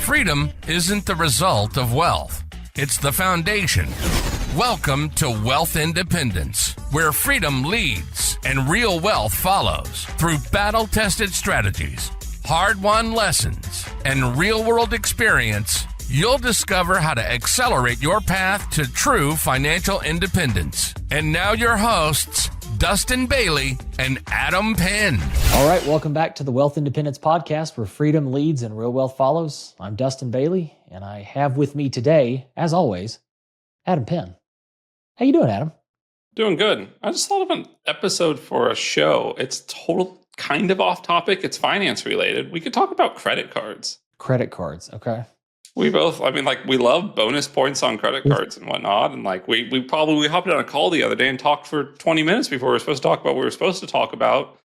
freedom isn't the result of wealth. It's the foundation. Welcome to Wealth Independence, where freedom leads and real wealth follows through battle-tested strategies, hard-won lessons, and real-world experience. You'll discover how to accelerate your path to true financial independence. And now your hosts, Dustin Bailey and Adam Penn. All right, welcome back to the Wealth Independence Podcast, where freedom leads and real wealth follows. I'm Dustin Bailey, and I have with me today, as always, Adam Penn. How you doing, Adam? Doing good. I just thought of an episode for a show. It's kind of off topic. It's finance related. We could talk about credit cards. Credit cards, okay. We both, we love bonus points on credit cards and whatnot. And we hopped on a call the other day and talked for 20 minutes before we were supposed to talk about what we were supposed to talk about.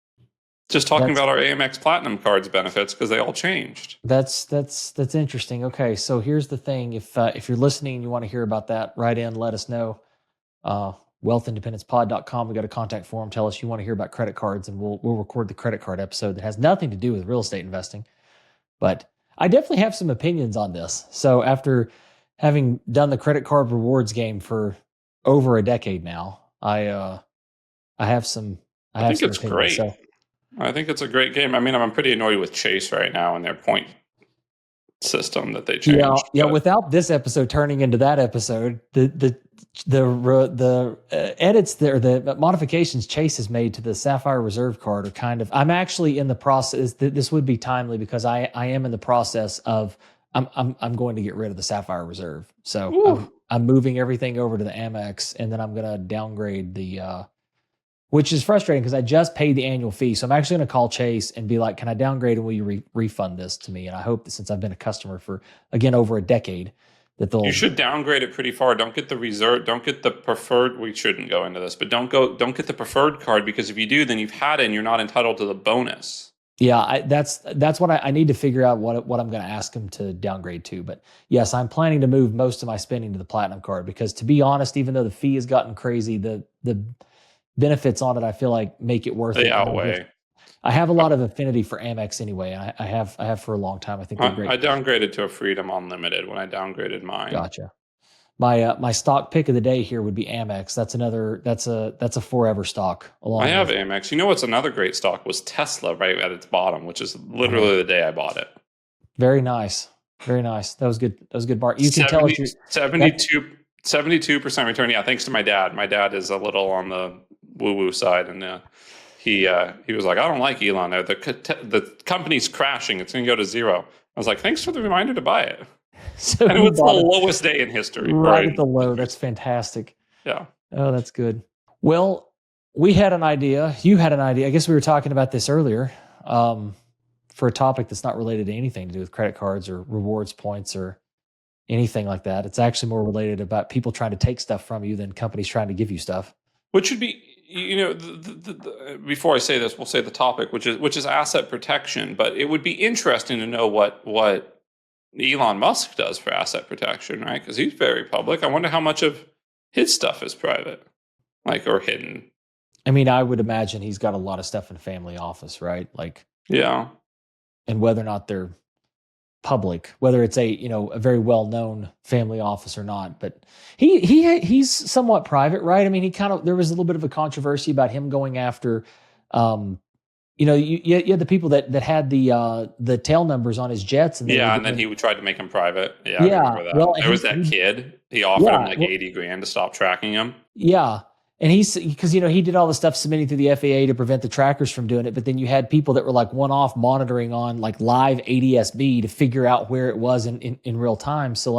Just talking about our Amex Platinum cards benefits because they all changed. That's interesting. Okay, so here's the thing. If you're listening and you want to hear about that, write in, let us know. wealthindependencepod.com. We got a contact form. Tell us you want to hear about credit cards, and we'll record the credit card episode that has nothing to do with real estate investing. But I definitely have some opinions on this. So after having done the credit card rewards game for over a decade now, I have some. I think it's great. So. I think it's a great game. I'm pretty annoyed with Chase right now and their point system that they changed. Yeah. Without this episode turning into that episode, the edits there, the modifications Chase has made to the Sapphire Reserve card are kind of. I'm actually in the process. This would be timely because I am in the process of. I'm going to get rid of the Sapphire Reserve. So I'm moving everything over to the Amex, and then I'm going to downgrade the. Which is frustrating because I just paid the annual fee. So I'm actually going to call Chase and be like, can I downgrade and will you refund this to me? And I hope that since I've been a customer for, again, over a decade, that they'll... You should downgrade it pretty far. Don't get the reserve. Don't get the preferred. We shouldn't go into this, but don't get the preferred card because if you do, then you've had it and you're not entitled to the bonus. Yeah, that's what I need to figure out what I'm going to ask them to downgrade to. But yes, I'm planning to move most of my spending to the Platinum card because to be honest, even though the fee has gotten crazy, the benefits on it, I feel like make it worth it. They outweigh. I have a lot of affinity for Amex anyway, and I have for a long time. I think they're great. I downgraded to a Freedom Unlimited when I downgraded mine. Gotcha. My stock pick of the day here would be Amex. That's a forever stock. I have Amex. You know what's another great stock was Tesla right at its bottom, which is literally the day I bought it. Very nice. Very nice. That was good. That was good, Bart. You can tell it's 72% return. Yeah, thanks to my dad. My dad is a little on the woo-woo side, and he was like, I don't like Elon. The company's crashing. It's going to go to zero. I was like, thanks for the reminder to buy it. So and it was the lowest day in history. Right at the low. That's fantastic. Yeah. Oh, that's good. Well, we had an idea. You had an idea. I guess we were talking about this earlier for a topic that's not related to anything to do with credit cards or rewards points or anything like that. It's actually more related about people trying to take stuff from you than companies trying to give you stuff. Which should be, before I say this, we'll say the topic, which is asset protection. But it would be interesting to know what Elon Musk does for asset protection, right? Because he's very public. I wonder how much of his stuff is private, or hidden. I would imagine he's got a lot of stuff in family office, right? Yeah. And whether or not they're public, whether it's a very well-known family office or not, but he's somewhat private, right? There was a little bit of a controversy about him going after, you had the people that had the tail numbers on his jets, and then he tried to make him private. Yeah, I remember that. Well, there was that kid. He offered him $80,000 to stop tracking him. Yeah. And because he did all the stuff submitting through the FAA to prevent the trackers from doing it, but then you had people that were one-off monitoring on live ADSB to figure out where it was in real time. So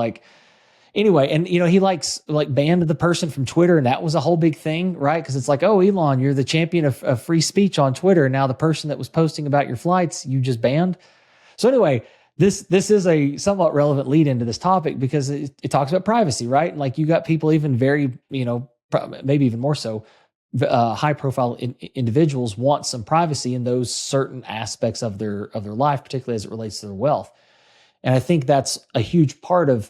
anyway, and he banned the person from Twitter, and that was a whole big thing, right? Because it's oh, Elon, you're the champion of free speech on Twitter. Now the person that was posting about your flights, you just banned. So anyway, this is a somewhat relevant lead into this topic because it talks about privacy, right? And you got people even very maybe even more so, high-profile individuals want some privacy in those certain aspects of their life, particularly as it relates to their wealth. And I think that's a part of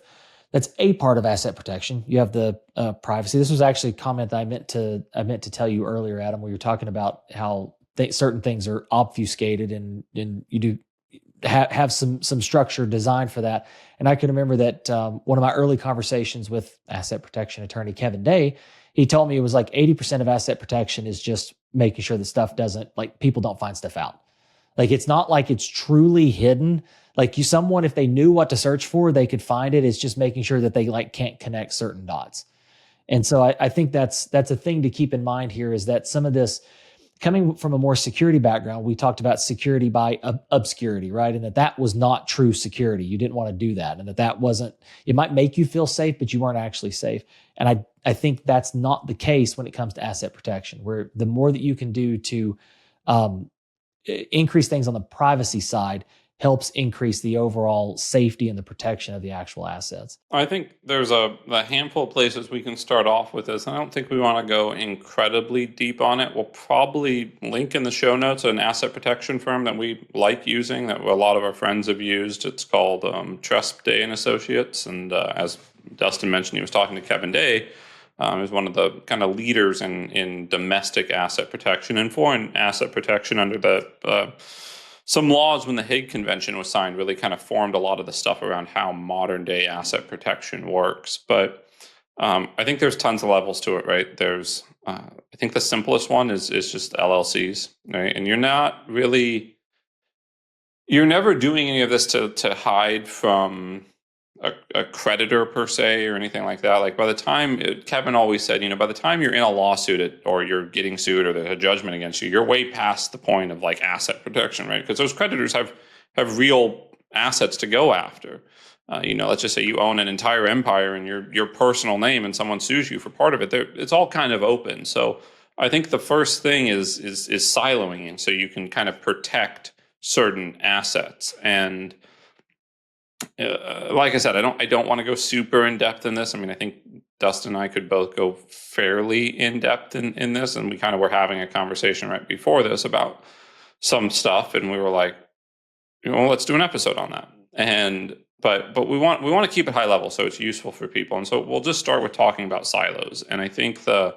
asset protection. You have the privacy. This was actually a comment that I meant to tell you earlier, Adam, where you're talking about how certain things are obfuscated and you do have some structure designed for that. And I can remember that one of my early conversations with asset protection attorney Kevin Day, he told me it was like 80% of asset protection is just making sure that stuff doesn't, like, people don't find stuff out. Like, it's not like it's truly hidden. Like, someone, if they knew what to search for, they could find it. It's just making sure that they like can't connect certain dots. And so I think that's a thing to keep in mind here, is that some of this, coming from a more security background, we talked about security by obscurity, right? And that was not true security. You didn't want to do that. And that wasn't, it might make you feel safe, but you weren't actually safe. And I think that's not the case when it comes to asset protection, where the more that you can do to increase things on the privacy side helps increase the overall safety and the protection of the actual assets. I think there's a handful of places we can start off with this. I don't think we want to go incredibly deep on it. We'll probably link in the show notes an asset protection firm that we like using, that a lot of our friends have used. It's called Tresp Day and Associates. And as Dustin mentioned, he was talking to Kevin Day, who's one of the kind of leaders in domestic asset protection and foreign asset protection under the some laws when the Hague Convention was signed really kind of formed a lot of the stuff around how modern day asset protection works. But I think there's tons of levels to it, right? There's, I think the simplest one is just LLCs, right? And you're never doing any of this to hide from a creditor per se or anything like that. Like, by the time, Kevin always said, by the time you're in a lawsuit or you're getting sued or there's a judgment against you, you're way past the point of like asset protection, right? Because those creditors have real assets to go after. Let's just say you own an entire empire in your personal name and someone sues you for part of it. It's all kind of open. So I think the first thing is siloing in, so you can kind of protect certain assets. And like I said, I don't want to go super in depth in this. I mean, I think Dustin and I could both go fairly in depth in this, and we kind of were having a conversation right before this about some stuff, and we were like, let's do an episode on that. And but we want to keep it high level so it's useful for people, and so we'll just start with talking about silos. And I think the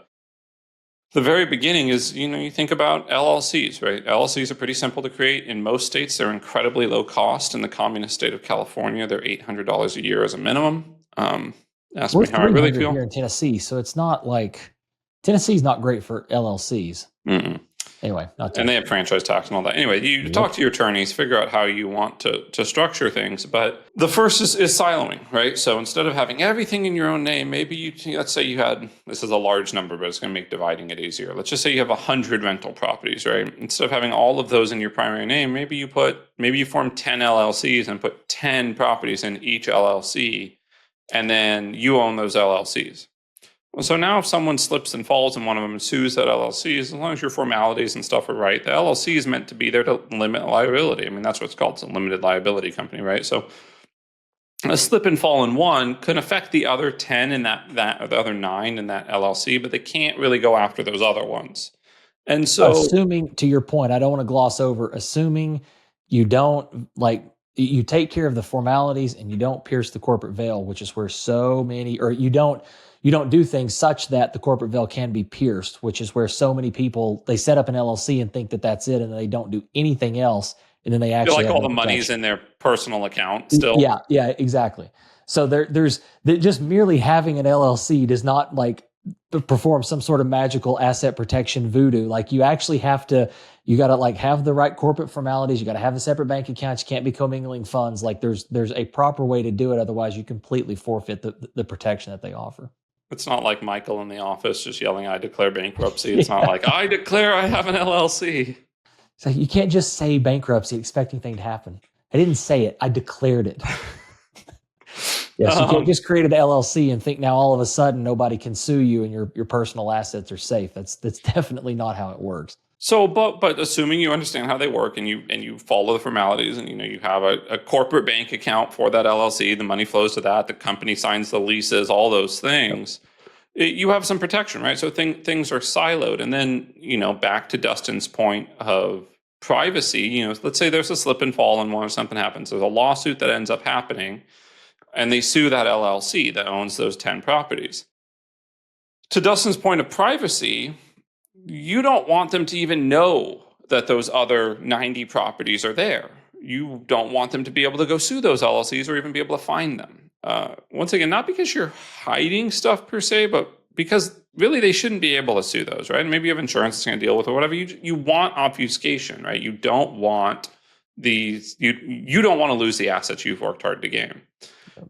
very beginning is, you think about LLCs, right? LLCs are pretty simple to create. In most states, they're incredibly low cost. In the communist state of California, they're $800 a year as a minimum. Ask me how I really feel. Here in Tennessee, so it's not like Tennessee's not great for LLCs. Mm-mm. Anyway, and they have franchise tax and all that. Anyway, you talk to your attorneys, figure out how you want to structure things. But the first is siloing, right? So instead of having everything in your own name, maybe let's say you had, this is a large number, but it's going to make dividing it easier. Let's just say you have 100 rental properties, right? Instead of having all of those in your primary name, maybe you form 10 LLCs and put 10 properties in each LLC, and then you own those LLCs. So now if someone slips and falls in one of them and sues that LLC, as long as your formalities and stuff are right, the LLC is meant to be there to limit liability. I mean, that's what it's called. It's a limited liability company, right? So a slip and fall in one can affect the other 10 in that or the other 9 in that LLC, but they can't really go after those other ones. And so, assuming, to your point, I don't want to gloss over, assuming you don't, like, you take care of the formalities and you don't pierce the corporate veil, which is where so many, or you don't do things such that the corporate veil can be pierced, which is where so many people, they set up an LLC and think that that's it, and they don't do anything else, and then they actually feel like all the money's in their personal account still. Yeah, exactly. So there's just merely having an LLC does not like perform some sort of magical asset protection voodoo. Like, you actually have to, you got to like have the right corporate formalities. You got to have the separate bank accounts. You can't be commingling funds. Like, there's a proper way to do it. Otherwise, you completely forfeit the protection that they offer. It's not like Michael in the office just yelling, "I declare bankruptcy." It's not like, "I declare I have an LLC." So you can't just say bankruptcy, expect anything to happen. I didn't say it. I declared it. Yes, you can't just create an LLC and think now all of a sudden nobody can sue you and your personal assets are safe. That's definitely not how it works. So, but assuming you understand how they work and you follow the formalities, and you have a corporate bank account for that LLC, the money flows to that, the company signs the leases, all those things, you have some protection, right? So things are siloed. And then, back to Dustin's point of privacy, let's say there's a slip and fall and one or something happens. There's a lawsuit that ends up happening, and they sue that LLC that owns those 10 properties. To Dustin's point of privacy, you don't want them to even know that those other 90 properties are there. you don't want them to be able to go sue those LLCs or even be able to find them. Once again, not because you're hiding stuff per se, but because really they shouldn't be able to sue those, right? Maybe you have insurance that's going to deal with it or whatever. You want obfuscation, right? You don't want these. You don't want to lose the assets you've worked hard to gain.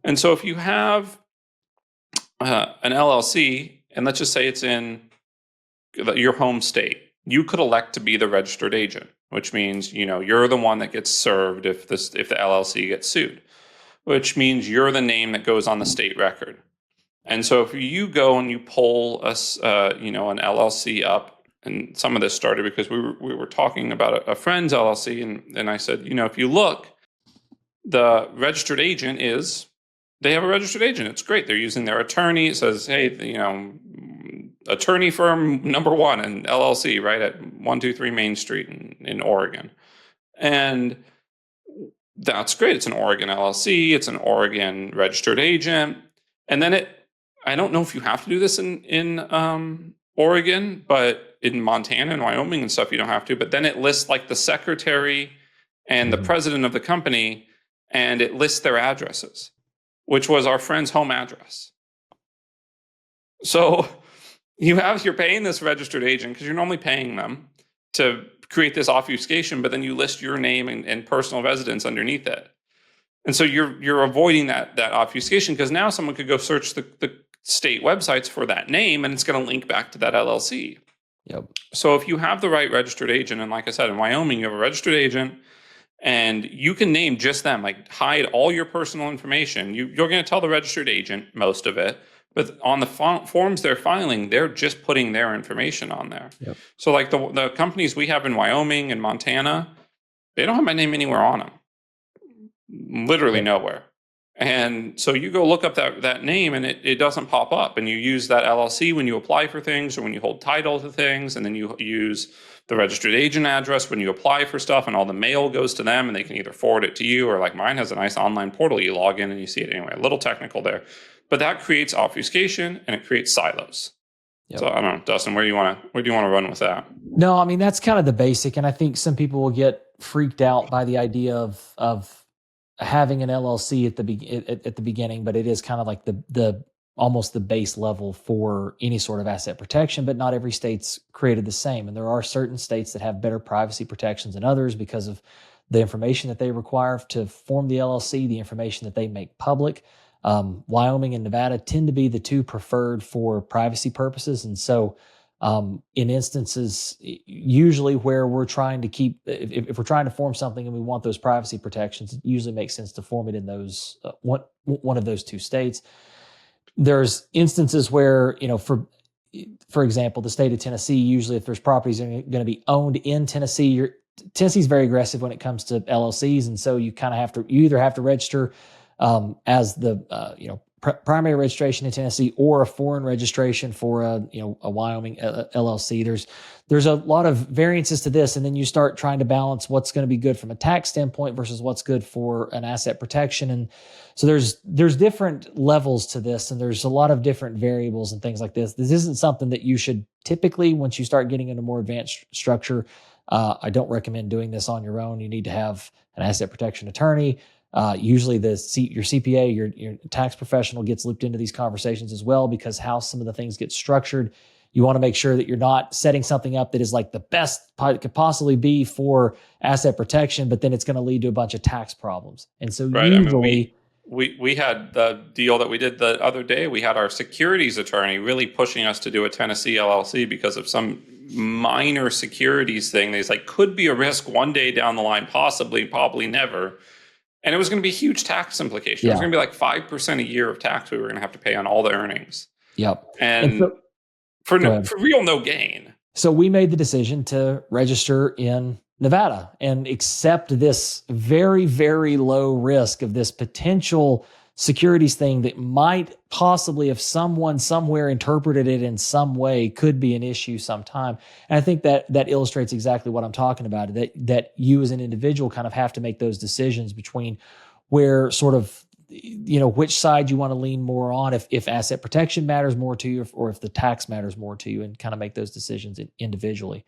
And so if you have an LLC, and let's just say it's in your home state, you could elect to be the registered agent, which means you're the one that gets served if the LLC gets sued, which means you're the name that goes on the state record. And so if you go and you pull us, an LLC up, and some of this started because we were talking about a friend's LLC, and I said, if you look, the registered agent they have a registered agent. It's great. They're using their attorney. It says, hey, attorney firm number 1 and LLC, right at 123 Main Street in Oregon. And that's great. It's an Oregon LLC. It's an Oregon registered agent. And then I don't know if you have to do this in Oregon, but in Montana and Wyoming and stuff, you don't have to. But then it lists like the secretary and the president of the company, and it lists their addresses, which was our friend's home address. So you're paying this registered agent because you're normally paying them to create this obfuscation, but then you list your name and personal residence underneath it. And so you're avoiding that obfuscation, because now someone could go search the state websites for that name, and it's going to link back to that LLC. Yep. So if you have the right registered agent, and like I said, in Wyoming, you have a registered agent, and you can name just them, like hide all your personal information. You're going to tell the registered agent most of it, but on the forms they're filing, they're just putting their information on there. Yep. So like the companies we have in Wyoming and Montana, they don't have my name anywhere on them. Literally nowhere. And so you go look up that name, and it doesn't pop up. And you use that LLC when you apply for things or when you hold title to things. And then you use the registered agent address when you apply for stuff, and all the mail goes to them, and they can either forward it to you, or like mine has a nice online portal. You log in and you see it anyway. A little technical there. But that creates obfuscation, and it creates silos. Yep. So I don't know, Dustin, where do you want to run with that? No, I mean, that's kind of the basic. And I think some people will get freaked out by the idea of having an LLC at the beginning, but it is kind of like the almost the base level for any sort of asset protection, but not every state's created the same. And there are certain states that have better privacy protections than others because of the information that they require to form the LLC, the information that they make public. Wyoming and Nevada tend to be the two preferred for privacy purposes. And so in instances, usually where we're trying to keep, if we're trying to form something and we want those privacy protections, it usually makes sense to form it in those one of those two states. There's instances where, for example, the state of Tennessee, usually if there's properties that are going to be owned in Tennessee, Tennessee's very aggressive when it comes to LLCs, and so you kind of you either have to register as the primary registration in Tennessee or a foreign registration for a Wyoming LLC. There's a lot of variances to this, and then you start trying to balance what's going to be good from a tax standpoint versus what's good for an asset protection. And so there's different levels to this, and there's a lot of different variables and things like this. This isn't something that you should typically, once you start getting into more advanced structure, I don't recommend doing this on your own. You need to have an asset protection attorney. Usually your CPA, your tax professional gets looped into these conversations as well, because how some of the things get structured. You want to make sure that you're not setting something up that is like the best it could possibly be for asset protection, but then it's going to lead to a bunch of tax problems. And so right. usually we had the deal that we did the other day. We had our securities attorney really pushing us to do a Tennessee LLC because of some minor securities thing. There's like could be a risk one day down the line, possibly, probably never. And it was going to be huge tax implications. Yeah. It was going to be like 5% a year of tax we were going to have to pay on all the earnings. Yep. And so, for real, no gain. So we made the decision to register in Nevada and accept this very, very low risk of this potential securities thing that might possibly, if someone somewhere interpreted it in some way, could be an issue sometime. And I think that illustrates exactly what I'm talking about, that you as an individual kind of have to make those decisions between where sort of, which side you want to lean more on, if asset protection matters more to you or if the tax matters more to you, and kind of make those decisions individually.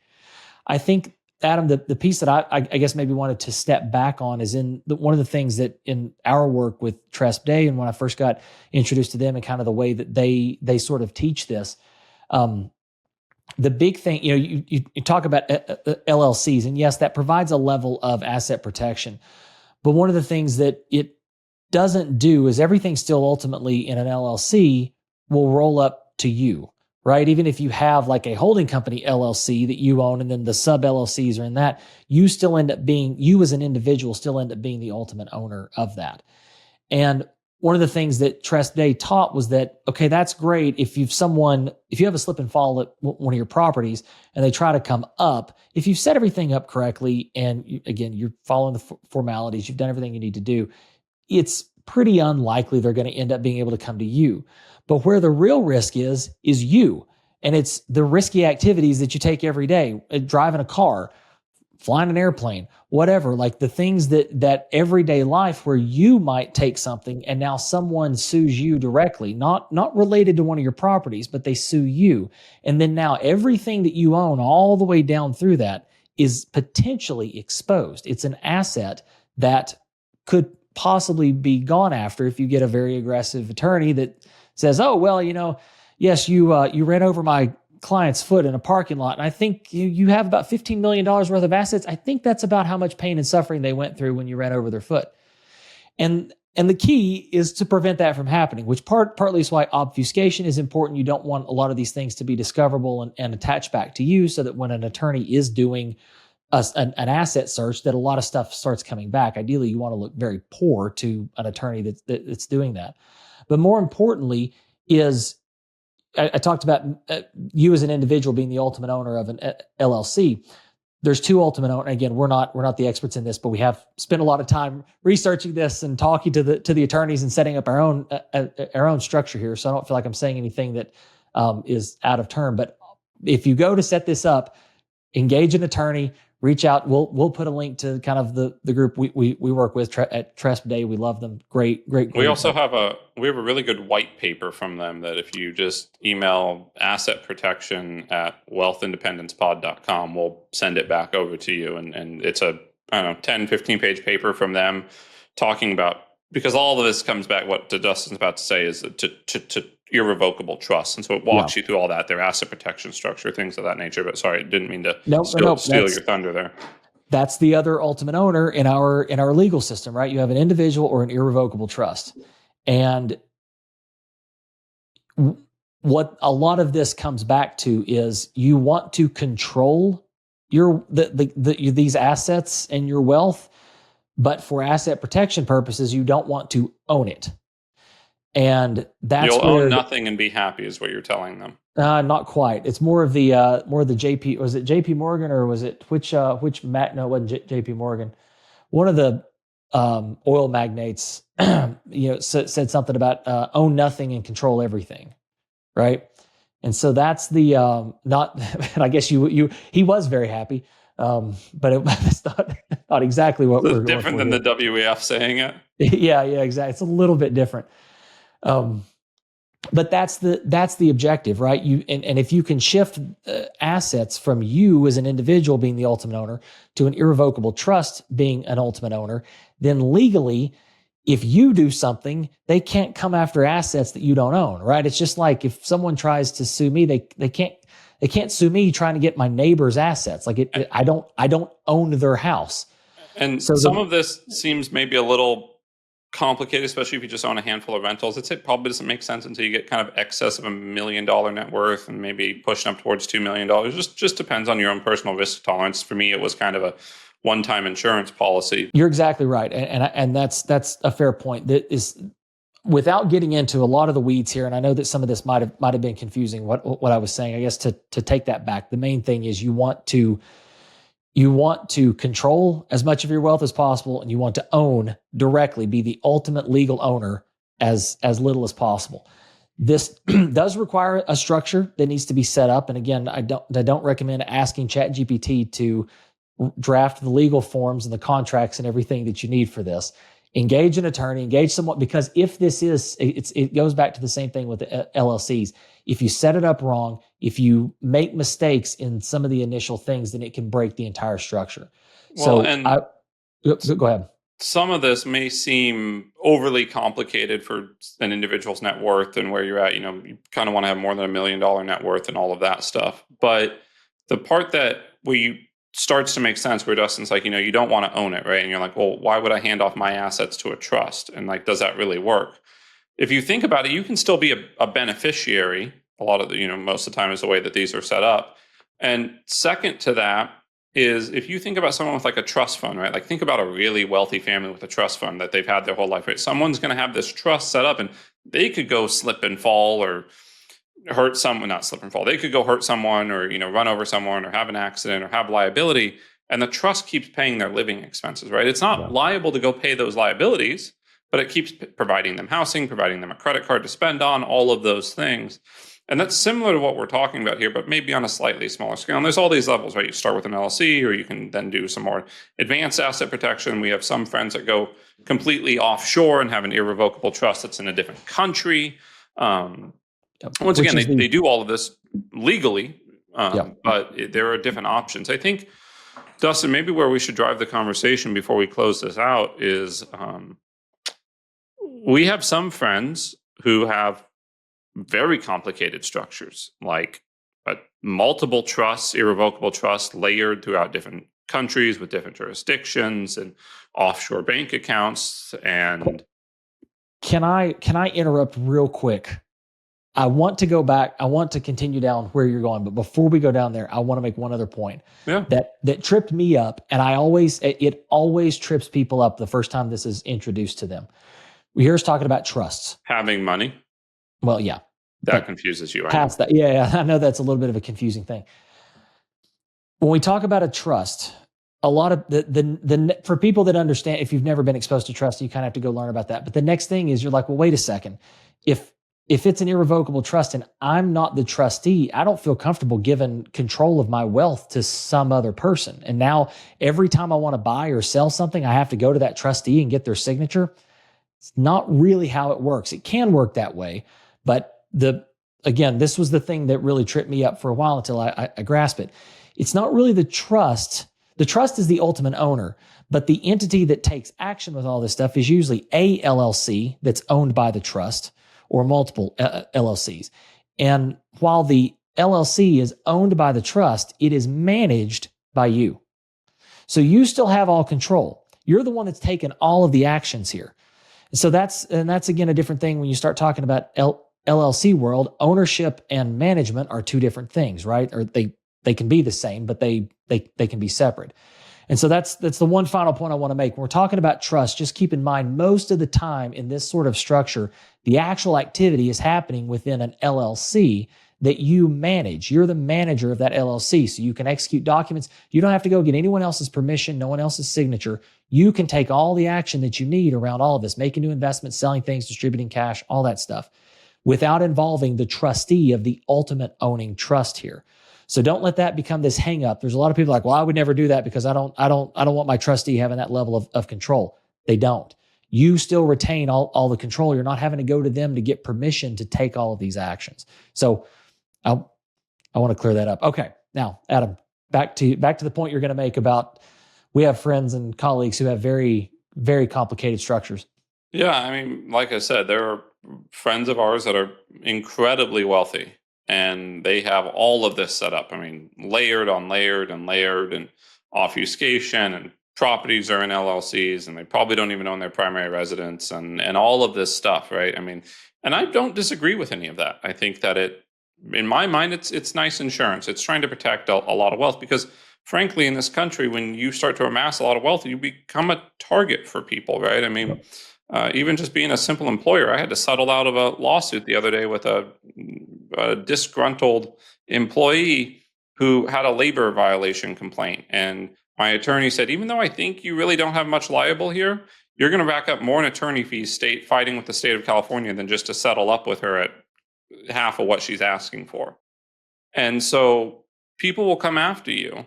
I think Adam, the piece that I guess maybe wanted to step back on is one of the things that in our work with Tresp Day, and when I first got introduced to them and kind of the way that they sort of teach this, the big thing, you talk about LLCs, and yes, that provides a level of asset protection. But one of the things that it doesn't do is everything still ultimately in an LLC will roll up to you, right? Even if you have like a holding company LLC that you own and then the sub LLCs are in that, you still end up being, you as an individual still end up being the ultimate owner of that. And one of the things that Tresp Day taught was that, okay, that's great if you have a slip and fall at one of your properties and they try to come up, if you've set everything up correctly and you're following the formalities, you've done everything you need to do, it's pretty unlikely they're going to end up being able to come to you. But where the real risk is you. And it's the risky activities that you take every day, driving a car, flying an airplane, whatever, like the things that everyday life where you might take something and now someone sues you directly, not related to one of your properties, but they sue you. And then now everything that you own all the way down through that is potentially exposed. It's an asset that could possibly be gone after if you get a very aggressive attorney that says, oh, well, yes, you ran over my client's foot in a parking lot, and I think you have about $15 million worth of assets. I think that's about how much pain and suffering they went through when you ran over their foot. And the key is to prevent that from happening, which partly is why obfuscation is important. You don't want a lot of these things to be discoverable and attached back to you, so that when an attorney is doing an asset search, that a lot of stuff starts coming back. Ideally, you want to look very poor to an attorney that's doing that. But more importantly is, I talked about you as an individual being the ultimate owner of an LLC. There's two ultimate owners. Again, we're not the experts in this, but we have spent a lot of time researching this and talking to the attorneys and setting up our own structure here. So I don't feel like I'm saying anything that is out of turn. But if you go to set this up, engage an attorney, reach out. We'll put a link to kind of the group we work with at Tresp Day. We love them. Great. We also have a really good white paper from them that if you just email asset protection at wealthindependencepod.com, we'll send it back over to you. And it's a 10, 15 page paper from them talking about, because all of this comes back, what Dustin's about to say is to irrevocable trust. And so it walks you through all that, their asset protection structure, things of that nature. But sorry, didn't mean to steal your thunder there. That's the other ultimate owner in our legal system, right? You have an individual or an irrevocable trust. And what a lot of this comes back to is you want to control these assets and your wealth, but for asset protection purposes, you don't want to own it. And that's you'll own nothing and be happy is what you're telling them. Not quite. It's more of the JP. Was it JP Morgan or was it which no, it wasn't JP Morgan. One of the oil magnates, said something about own nothing and control everything, right? And so that's the not. And I guess he was very happy, but it's not exactly what we're different going than the WEF saying it. Yeah, exactly. It's a little bit different. But that's the objective, right? And if you can shift assets from you as an individual being the ultimate owner to an irrevocable trust being an ultimate owner, then legally, if you do something, they can't come after assets that you don't own, right? It's just like if someone tries to sue me, they can't sue me trying to get my neighbor's assets. Like I don't own their house. And so some of this seems maybe a little complicated, especially if you just own a handful of rentals. It probably doesn't make sense until you get kind of excess of $1 million net worth and maybe pushing up towards $2 million. Just depends on your own personal risk tolerance. For me, it was kind of a one-time insurance policy. You're exactly right, and that's a fair point. That is, without getting into a lot of the weeds here, and I know that some of this might have been confusing. What I was saying, I guess to take that back, the main thing is you want to control as much of your wealth as possible, and you want to own directly, be the ultimate legal owner as little as possible. This does require a structure that needs to be set up. And again, I don't recommend asking ChatGPT to draft the legal forms and the contracts and everything that you need for this. Engage an attorney, engage someone, because if this is, it goes back to the same thing with the LLCs. if you set it up wrong, if you make mistakes in some of the initial things, then it can break the entire structure. Well, So and go ahead. some of this may seem overly complicated for an individual's net worth and where you're at. You kind of want to have more than $1 million net worth and all of that stuff. But the part that starts to make sense where Dustin's like, you don't want to own it, right? And you're like, well, why would I hand off my assets to a trust? And like, does that really work? If you think about it, you can still be a beneficiary. A lot of most of the time is the way that these are set up. And second to that is if you think about someone with like a trust fund, right? Like think about a really wealthy family with a trust fund that they've had their whole life, right? Someone's going to have this trust set up and they could go slip and fall or hurt someone, not slip and fall. They could go hurt someone or, run over someone or have an accident or have liability. And the trust keeps paying their living expenses, right? It's not liable to go pay those liabilities, but it keeps providing them housing, providing them a credit card to spend on, all of those things. And that's similar to what we're talking about here, but maybe on a slightly smaller scale. And there's all these levels, right? You start with an LLC, or you can then do some more advanced asset protection. We have some friends that go completely offshore and have an irrevocable trust that's in a different country. Once again, they do all of this legally, but there are different options. I think, Dustin, maybe where we should drive the conversation before we close this out is we have some friends who have very complicated structures, like multiple trusts, irrevocable trusts layered throughout different countries with different jurisdictions and offshore bank accounts. And can I interrupt real quick? I want to go back. I want to continue down where you're going, but before we go down there, I want to make one other point that tripped me up, and it always trips people up the first time this is introduced to them. We hear us talking about trusts, having money. Well, yeah. That confuses you. Past that. Yeah, I know that's a little bit of a confusing thing. When we talk about a trust, a lot of the for people that understand, if you've never been exposed to trust, you kind of have to go learn about that. But the next thing is you're like, well, wait a second. If it's an irrevocable trust and I'm not the trustee, I don't feel comfortable giving control of my wealth to some other person. And now every time I want to buy or sell something, I have to go to that trustee and get their signature. It's not really how it works. It can work that way, but again, this was the thing that really tripped me up for a while until I grasp it. It's not really the trust. The trust is the ultimate owner, but the entity that takes action with all this stuff is usually a LLC that's owned by the trust or multiple LLCs. And while the LLC is owned by the trust, it is managed by you. So you still have all control. You're the one that's taken all of the actions here. So that's again a different thing when you start talking about LLC world. Ownership and management are two different things, right? Or they can be the same, but they can be separate. And so that's the one final point I want to make. When we're talking about trust, just keep in mind most of the time in this sort of structure, the actual activity is happening within an LLC that you manage. You're the manager of that LLC, so you can execute documents. You don't have to go get anyone else's permission, no one else's signature. You can take all the action that you need around all of this, making new investments, selling things, distributing cash, all that stuff, without involving the trustee of the ultimate owning trust here. So don't let that become this hang up. There's a lot of people like, well, I would never do that because I don't want my trustee having that level of control. They don't. You still retain all the control. You're not having to go to them to get permission to take all of these actions. So I want to clear that up. Okay. Now, Adam, back to the point you're going to make about we have friends and colleagues who have very, very complicated structures. Yeah. I mean, like I said, there are friends of ours that are incredibly wealthy and they have all of this set up. I mean, layered on layered and layered and obfuscation, and properties are in LLCs and they probably don't even own their primary residence and all of this stuff, right? I mean, and I don't disagree with any of that. I think that in my mind, it's nice insurance. It's trying to protect a lot of wealth because frankly, in this country, when you start to amass a lot of wealth, you become a target for people, right? I mean, even just being a simple employer, I had to settle out of a lawsuit the other day with a disgruntled employee who had a labor violation complaint. And my attorney said, even though I think you really don't have much liable here, you're going to rack up more in attorney fees fighting with the state of California than just to settle up with her at half of what she's asking for. And so people will come after you.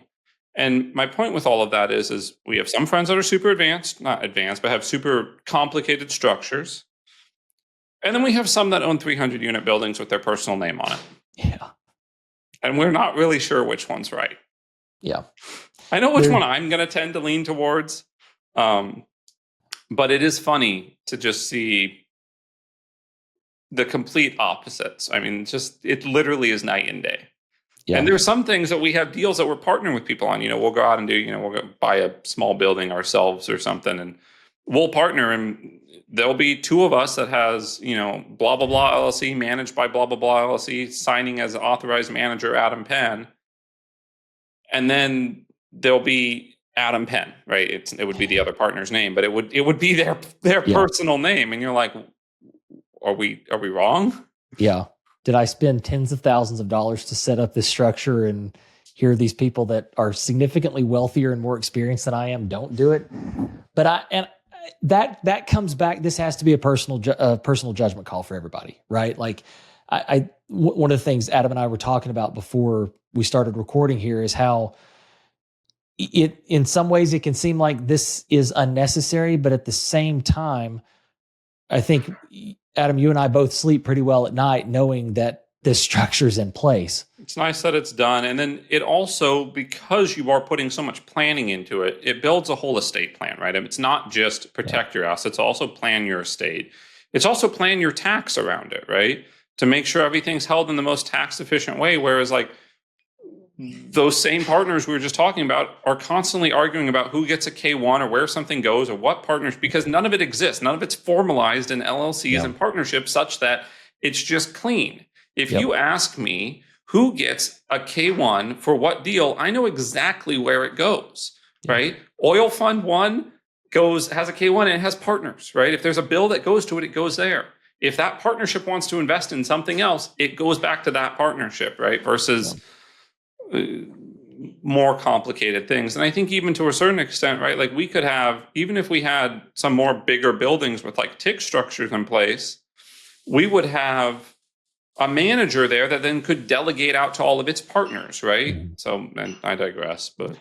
And my point with all of that is we have some friends that are super advanced, not advanced, but have super complicated structures. And then we have some that own 300 unit buildings with their personal name on it. Yeah. And we're not really sure which one's right. Yeah. I know which one I'm going to tend to lean towards. But it is funny to just see the complete opposites. I mean, it literally is night and day. Yeah. And there's some things that we have deals that we're partnering with people on. We'll go out and do, we'll go buy a small building ourselves or something, and we'll partner, and there'll be two of us that has, blah, blah, blah LLC managed by blah, blah, blah LLC, signing as authorized manager, Adam Penn. And then there'll be Adam Penn, right? It would be the other partner's name, but it would be their personal name. And you're like, are we wrong? Yeah. Did I spend tens of thousands of dollars to set up this structure, and here are these people that are significantly wealthier and more experienced than I am don't do it? But that comes back. This has to be a personal judgment call for everybody, right? Like one of the things Adam and I were talking about before we started recording here is how in some ways it can seem like this is unnecessary, but at the same time, I think, Adam, you and I both sleep pretty well at night knowing that this structure's in place. It's nice that it's done. And then it also, because you are putting so much planning into it, it builds a whole estate plan, right? It's not just protect your assets, also plan your estate. It's also plan your tax around it, right? To make sure everything's held in the most tax efficient way. Whereas like those same partners we were just talking about are constantly arguing about who gets a K1 or where something goes or what partners, because none of it exists. None of it's formalized in LLCs and partnerships such that it's just clean. If you ask me who gets a K1 for what deal, I know exactly where it goes, right? Oil Fund 1 has a K1 and it has partners, right? If there's a bill that goes to it, it goes there. If that partnership wants to invest in something else, it goes back to that partnership, right? Versus more complicated things. And I think even to a certain extent, right, like we could have, even if we had some more bigger buildings with like tick structures in place, we would have a manager there that then could delegate out to all of its partners, right? Mm-hmm. So, and I digress, but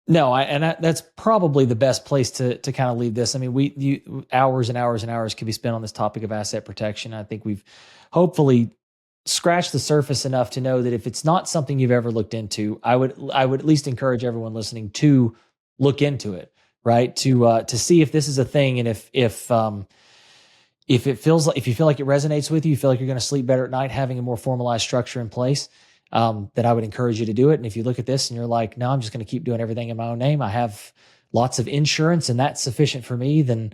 no, that's probably the best place to kind of leave this. I mean, hours and hours and hours could be spent on this topic of asset protection. I think we've hopefully scratched the surface enough to know that if it's not something you've ever looked into, I would at least encourage everyone listening to look into it, right? To see if this is a thing, and if you feel like it resonates with you, you feel like you're going to sleep better at night having a more formalized structure in place, that I would encourage you to do it. And if you look at this and you're like, no, I'm just going to keep doing everything in my own name, I have lots of insurance and that's sufficient for me, then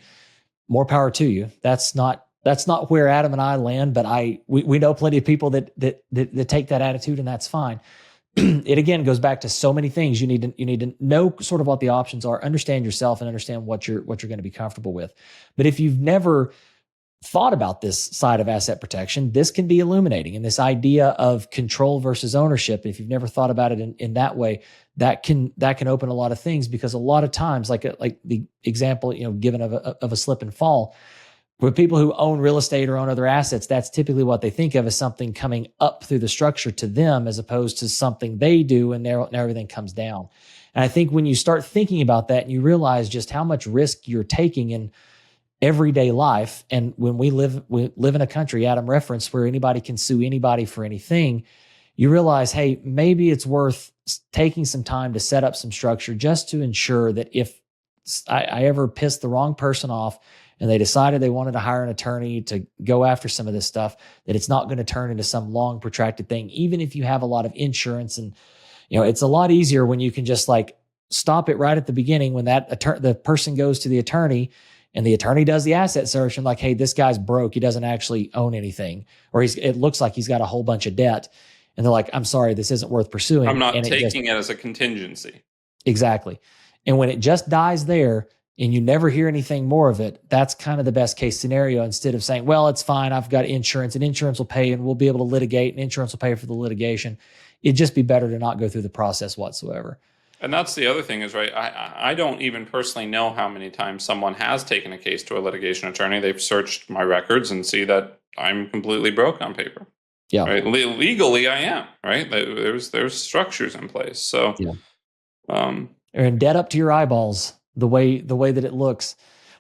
more power to you. That's not where Adam and I land, but we know plenty of people that take that attitude, and that's fine. It again goes back to so many things. You need to know sort of what the options are, understand yourself, and understand what you're going to be comfortable with. But if you've never thought about this side of asset protection, this can be illuminating. And this idea of control versus ownership, if you've never thought about it in that way, that can open a lot of things, because a lot of times, like the example given of a slip and fall, with people who own real estate or own other assets, that's typically what they think of as something coming up through the structure to them, as opposed to something they do and now everything comes down. And I think when you start thinking about that and you realize just how much risk you're taking in everyday life, and when we live in a country, Adam referenced, where anybody can sue anybody for anything, you realize, hey, maybe it's worth taking some time to set up some structure just to ensure that if I ever piss the wrong person off and they decided they wanted to hire an attorney to go after some of this stuff, that it's not going to turn into some long protracted thing, even if you have a lot of insurance. And, it's a lot easier when you can just like stop it right at the beginning, when the person goes to the attorney and the attorney does the asset search and like, hey, this guy's broke. He doesn't actually own anything, or it looks like he's got a whole bunch of debt. And they're like, I'm sorry, this isn't worth pursuing. I'm not taking it as a contingency. Exactly. And when it just dies there, and you never hear anything more of it, that's kind of the best case scenario, instead of saying, well, it's fine, I've got insurance, and insurance will pay, and we'll be able to litigate, and insurance will pay for the litigation. It'd just be better to not go through the process whatsoever. And that's the other thing is, right, I don't even personally know how many times someone has taken a case to a litigation attorney. They've searched my records and see that I'm completely broke on paper. Yeah. Right? Legally, I am, right? There's structures in place. So, you're in debt up to your eyeballs, the way that it looks,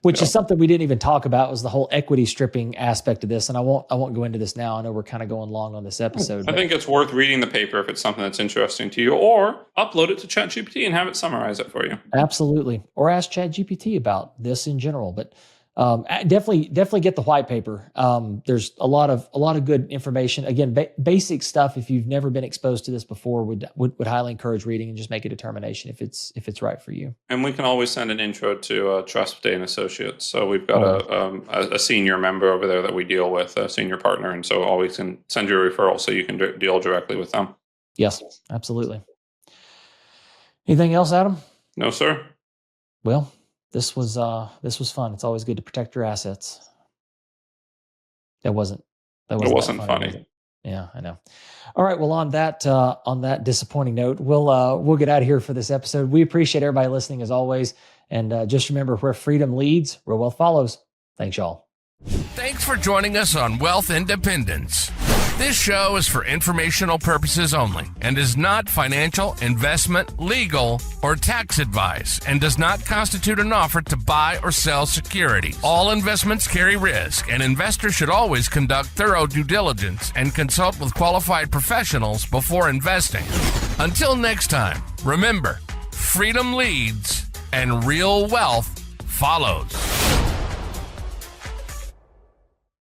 which is something we didn't even talk about, was the whole equity stripping aspect of this. And I won't go into this now. I know we're kind of going long on this episode. I think it's worth reading the paper if it's something that's interesting to you, or upload it to ChatGPT and have it summarize it for you. Absolutely. Or ask ChatGPT about this in general, but definitely get the white paper. There's a lot of good information. Again, basic stuff. If you've never been exposed to this before, would highly encourage reading and just make a determination if it's right for you. And we can always send an intro to Trust Day and Associates. So we've got a senior member over there that we deal with, a senior partner, and so always can send you a referral so you can deal directly with them. Yes, absolutely. Anything else, Adam? No, sir. Well, this was fun. It's always good to protect your assets. That wasn't funny. Yeah, I know. All right. Well, on that disappointing note, we'll get out of here for this episode. We appreciate everybody listening as always, and just remember, where freedom leads, real wealth follows. Thanks, y'all. Thanks for joining us on Wealth Independence. This show is for informational purposes only and is not financial, investment, legal, or tax advice, and does not constitute an offer to buy or sell securities. All investments carry risk, and investors should always conduct thorough due diligence and consult with qualified professionals before investing. Until next time, remember, freedom leads and real wealth follows.